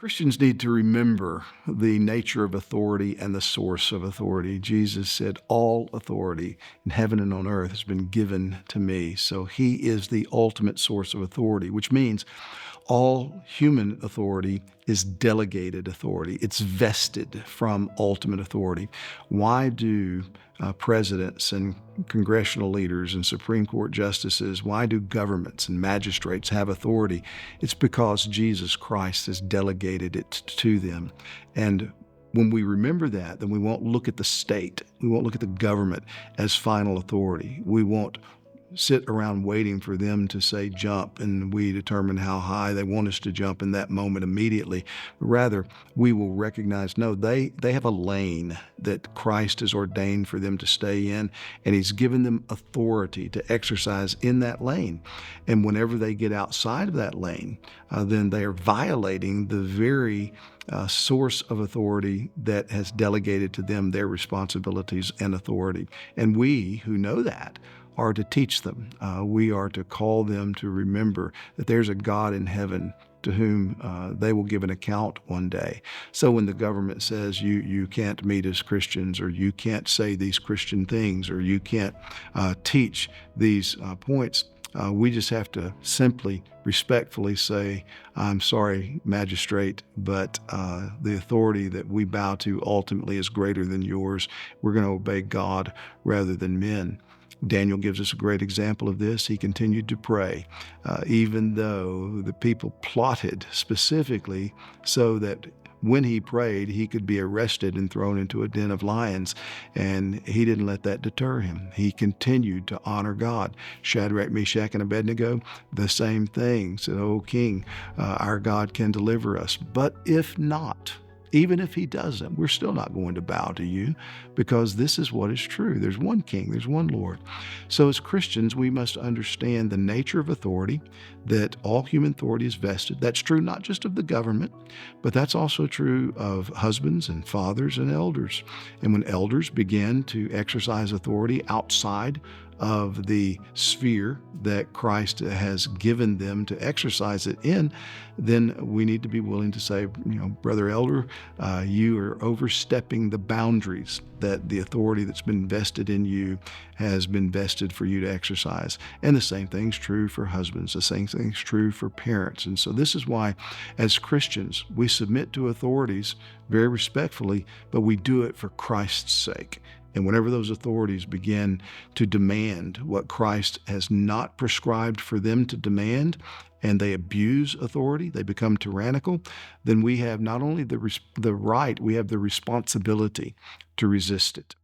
Christians need to remember the nature of authority and the source of authority. Jesus said, all authority in heaven and on earth has been given to me. So he is the ultimate source of authority, which means all human authority is delegated authority. It's vested from ultimate authority. Why do presidents and congressional leaders and Supreme Court justices, why do governments and magistrates have authority? It's because Jesus Christ has delegated it to them. And when we remember that, then we won't look at the state, we won't look at the government as final authority. We won't sit around waiting for them to say jump, and we determine how high they want us to jump in that moment immediately. Rather, we will recognize, no, they have a lane that Christ has ordained for them to stay in, and he's given them authority to exercise in that lane. And whenever they get outside of that lane, then they are violating the very source of authority that has delegated to them their responsibilities and authority. And we who know that are to teach them. We are to call them to remember that there's a God in heaven to whom they will give an account one day. So when the government says you can't meet as Christians, or you can't say these Christian things, or you can't teach these points, we just have to simply, respectfully say, I'm sorry, magistrate, but the authority that we bow to ultimately is greater than yours. We're going to obey God rather than men. Daniel gives us a great example of this. He continued to pray, even though the people plotted specifically so that when he prayed, he could be arrested and thrown into a den of lions. And he didn't let that deter him. He continued to honor God. Shadrach, Meshach, and Abednego, the same thing. Said, "O King, our God can deliver us. But if not, even if he doesn't, we're still not going to bow to you, because this is what is true. There's one King, there's one Lord." So as Christians, we must understand the nature of authority, that all human authority is vested. That's true not just of the government, but that's also true of husbands and fathers and elders. And when elders begin to exercise authority outside of the sphere that Christ has given them to exercise it in, then we need to be willing to say, Brother Elder, you are overstepping the boundaries that the authority that's been vested in you has been vested for you to exercise. And the same thing's true for husbands. The same thing's true for parents. And so this is why, as Christians, we submit to authorities very respectfully, but we do it for Christ's sake. And whenever those authorities begin to demand what Christ has not prescribed for them to demand, and they abuse authority, they become tyrannical, then we have not only the right, we have the responsibility to resist it.